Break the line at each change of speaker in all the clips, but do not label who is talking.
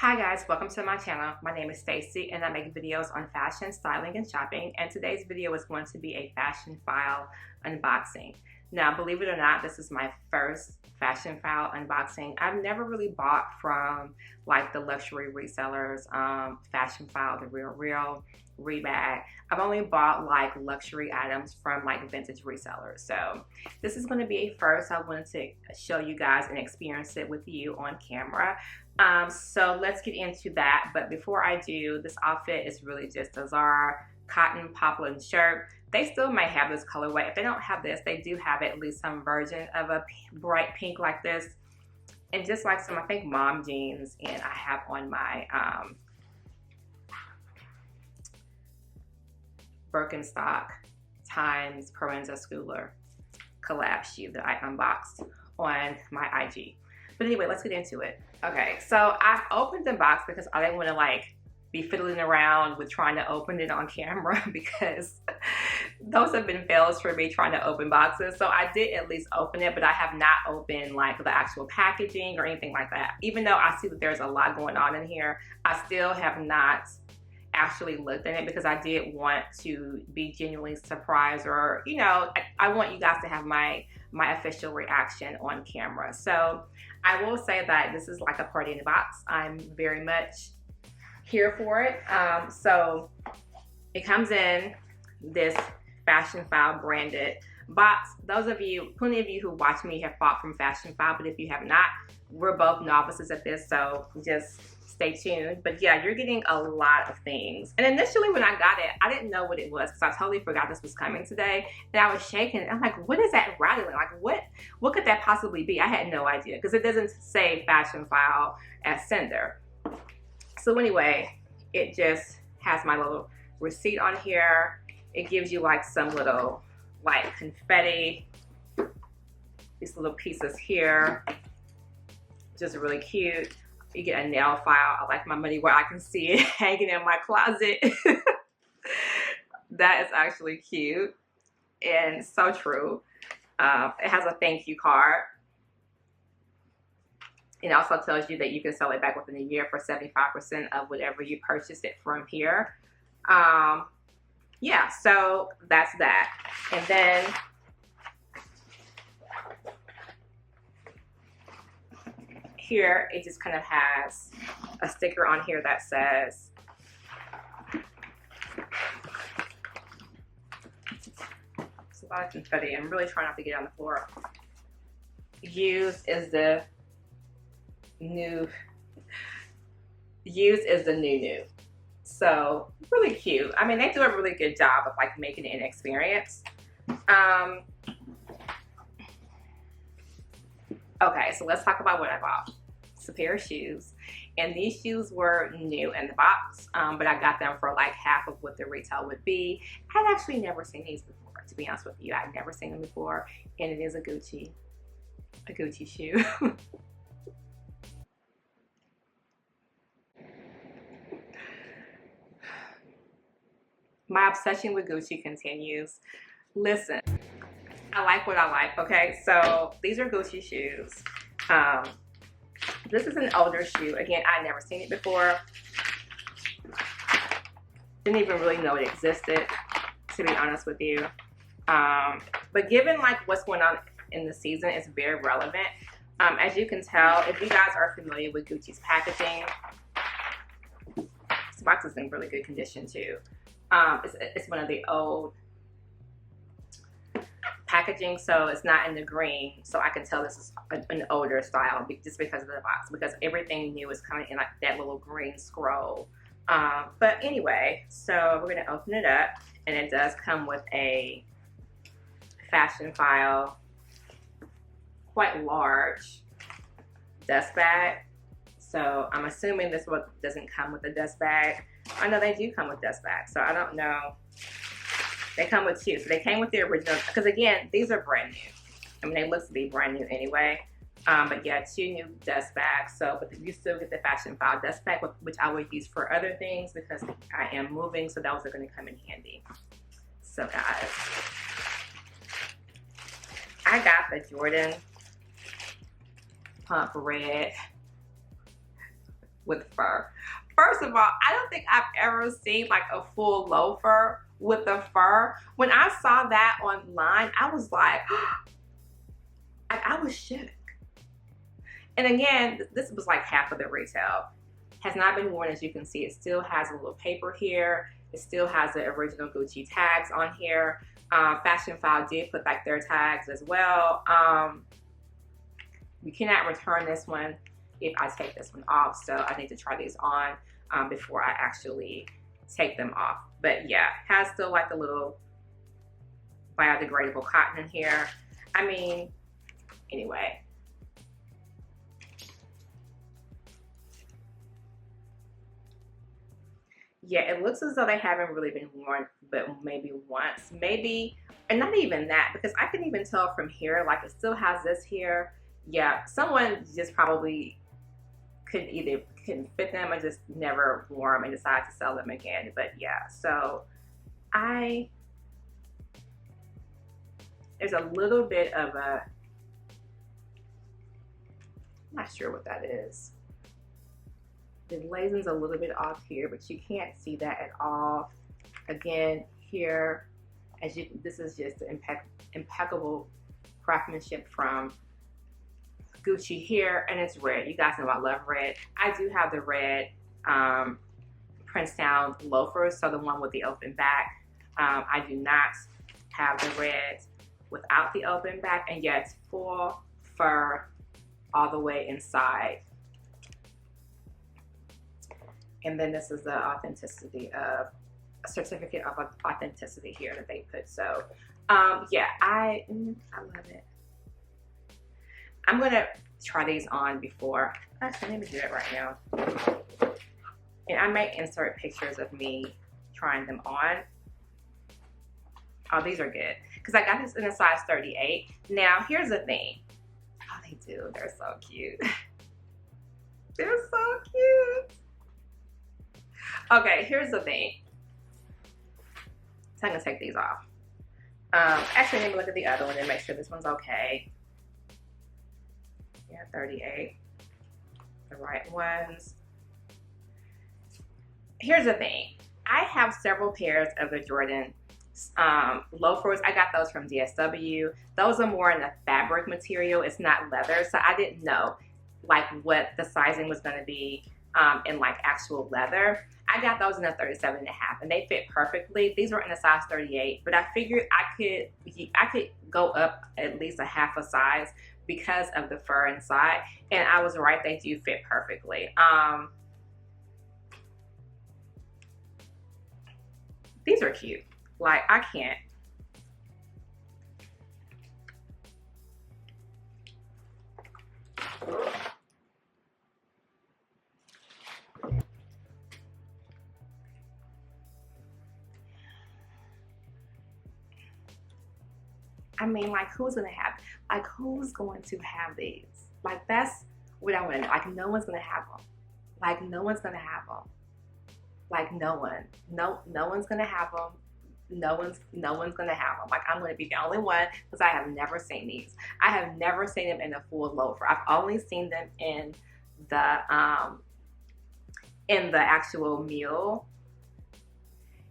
Hi guys, welcome to my channel. My name is Stacy and I make videos on fashion, styling, and shopping. And today's video is going to be a Fashionphile unboxing. Now, believe it or not, this is my first Fashionphile unboxing. I've never really bought from like the luxury resellers, Fashionphile, The Real, Rebag. I've only bought like luxury items from like vintage resellers. So this is going to be a first. I wanted to show you guys and experience it with you on camera. So let's get into that. But before I do, this outfit is really just a Zara cotton poplin shirt. They still might have this colorway. If they don't have this, they do have at least some version of a bright pink like this. And just like some, I think, mom jeans. And I have on my Birkenstock times Proenza Schouler collab shoe that I unboxed on my IG. But anyway, let's get into it. Okay, so I've opened the box because I didn't want to like be fiddling around with trying to open it on camera because those have been fails for me trying to open boxes. So I did at least open it, but I have not opened like the actual packaging or anything like that. Even though I see that there's a lot going on in here, I still have not actually looked in it because I did want to be genuinely surprised, or you know, I want you guys to have my official reaction on camera. So I will say that this is like a party in a box. I'm very much here for it. So it comes in this Fashionphile branded box. Those of you, plenty of you who watch me have bought from Fashionphile, but if you have not, we're both novices at this, so just stay tuned. But yeah, you're getting a lot of things. And initially when I got it, I didn't know what it was because I totally forgot this was coming today. And I was shaking. I'm like, what is that rattling? Like, what could that possibly be? I had no idea because it doesn't say Fashionphile as sender. So anyway, it just has my little receipt on here. It gives you like some little like confetti, these little pieces here, just really cute. You get a nail file. I like my money where I can see it hanging in my closet. That is actually cute and so true. It has a thank you card. It also tells you that you can sell it back within a year for 75% of whatever you purchased it from here. Yeah, so that's that. And then here, it just kind of has a sticker on here that says, it's a lot of confetti. I'm really trying not to get on the floor. Used is the new. So really cute. I mean, they do a really good job of like making it an experience. Okay, so let's talk about what I bought. It's a pair of shoes, and these shoes were new in the box, but I got them for like half of what the retail would be. I'd actually never seen these before, to be honest with you. I'd never seen them before, and it is a Gucci shoe. My obsession with Gucci continues. Listen, I like what I like, okay? So these are Gucci shoes. This is an older shoe. Again, I'd never seen it before. Didn't even really know it existed, to be honest with you. But given like what's going on in the season, it's very relevant. As you can tell, if you guys are familiar with Gucci's packaging, this box is in really good condition too. It's one of the old packaging, so it's not in the green, so I can tell this is an older style just because of the box, because everything new is coming in like that little green scroll. But anyway, so we're gonna open it up, and it does come with a Fashionphile quite large dust bag. So I'm assuming this one doesn't come with a dust bag. I know they do come with dust bags, so I don't know. They come with two. So they came with the original, because again, these are brand new. I mean, they look to be brand new anyway. But yeah, two new dust bags. So, but you still get the Fashionphile dust bag, which I would use for other things because I am moving, so those are going to come in handy. So guys, I got the Jordan Pump Red with fur. First of all, I don't think I've ever seen like a full loafer with the fur. When I saw that online, I was like, I was shook. And again, this was like half of the retail. Has not been worn, as you can see. It still has a little paper here. It still has the original Gucci tags on here. Fashionphile did put back their tags as well. You cannot return this one if I take this one off, so I need to try these on before I actually take them off. But yeah, has still like a little biodegradable cotton in here. I mean, anyway. Yeah, it looks as though they haven't really been worn, but maybe once, maybe, and not even that, because I can even tell from here, like it still has this here. Yeah, someone just probably couldn't fit them or just never wore them and decided to sell them again. But yeah, so there's a little bit of a, I'm not sure what that is. The glazing's a little bit off here, but you can't see that at all. Again, here, this is just impeccable craftsmanship from Gucci here, and it's red. You guys know I love red. I do have the red Princeton loafers, so the one with the open back. I do not have the red without the open back, and yeah, it's full fur all the way inside. And then this is the authenticity of a certificate of authenticity here that they put. So yeah, I love it. I'm gonna try these on before. Actually, let me do it right now. And I may insert pictures of me trying them on. Oh, these are good. Because I got this in a size 38. Now, here's the thing. Oh, they do. They're so cute. They're so cute. Okay, here's the thing. So I'm gonna take these off. Actually, let me look at the other one and make sure this one's okay. Yeah, 38. The right ones. Here's the thing. I have several pairs of the Jordan loafers. I got those from DSW. Those are more in the fabric material. It's not leather, so I didn't know like what the sizing was going to be in like actual leather. I got those in a 37.5 and they fit perfectly. These were in a size 38, but I figured I could go up at least a half a size because of the fur inside, and I was right, they do fit perfectly. These are cute. Like, I can't. I mean, like, who's going to have these? Like, that's what I want to know. Like, no one's going to have them. Like, no one's going to have them. Like, no one. No one's going to have them. No one's going to have them. Like, I'm going to be the only one because I have never seen these. I have never seen them in a full loafer. I've only seen them in the actual mule.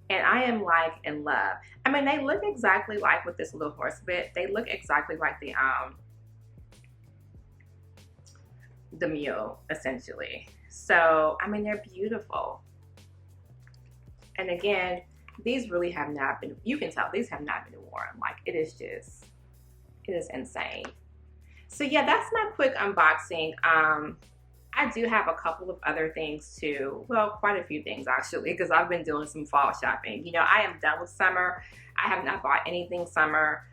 And I am like in love. I mean, they look exactly like with this little horse bit. They look exactly like the mule, essentially. So, I mean, they're beautiful. And again, these really have not been, you can tell these have not been worn. Like, it is insane. So yeah, that's my quick unboxing. I do have a couple of other things too. Well, quite a few things actually, because I've been doing some fall shopping. You know, I am done with summer. I have not bought anything summer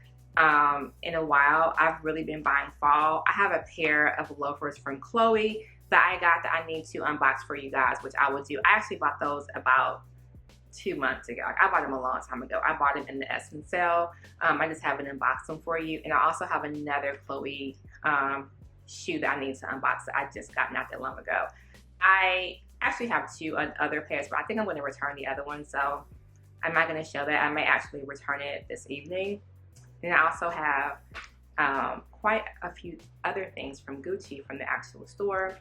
in a while. I've really been buying fall. I have a pair of loafers from Chloe that I got that I need to unbox for you guys, which I will do. I actually bought those about 2 months ago. I bought them a long time ago. I bought them in the Essence sale. I just haven't unboxed them for you. And I also have another Chloe shoe that I need to unbox that I just got not that long ago. I actually have 2 other pairs, but I think I'm going to return the other one, so I'm not going to show that. I may actually return it this evening. And I also have quite a few other things from Gucci from the actual store.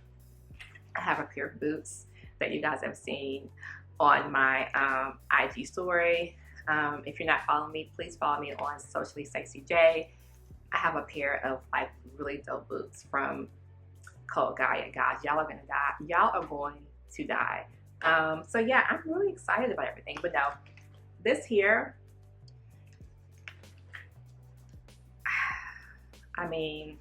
I have a pair of boots that you guys have seen on my IG story. If you're not following me, please follow me on Socially Sexy J. I have a pair of like really dope boots from Code Gaia. Guys, y'all are gonna die. Y'all are going to die. So yeah, I'm really excited about everything. But no, this here, I mean,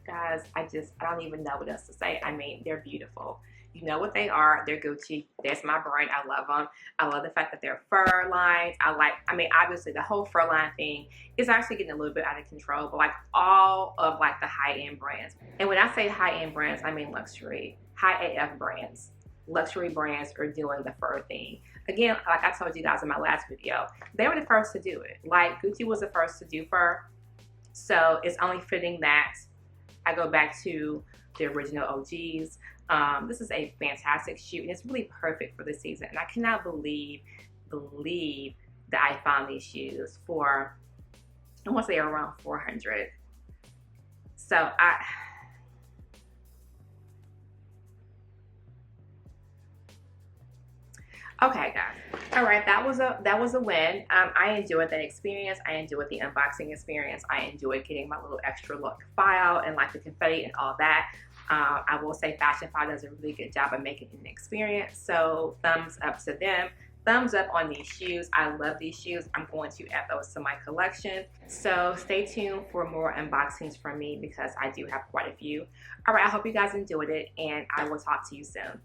guys, I don't even know what else to say. I mean, they're beautiful. You know what they are. They're Gucci. That's my brand. I love them. I love the fact that they're fur lined. I mean, obviously the whole fur line thing is actually getting a little bit out of control, but like all of like the high-end brands. And when I say high-end brands, I mean luxury, high AF brands. Luxury brands are doing the fur thing. Again, like I told you guys in my last video, they were the first to do it. Like Gucci was the first to do fur. So it's only fitting that I go back to the original OGs. This is a fantastic shoe, and it's really perfect for the season. And I cannot believe that I found these shoes for, I want to say around $400. So okay, guys. All right, that was a win. I enjoyed that experience. I enjoyed the unboxing experience. I enjoyed getting my little extra look file and like the confetti and all that. I will say Fashionphile does a really good job of making it an experience. So thumbs up to them. Thumbs up on these shoes. I love these shoes. I'm going to add those to my collection. So stay tuned for more unboxings from me because I do have quite a few. All right, I hope you guys enjoyed it, and I will talk to you soon.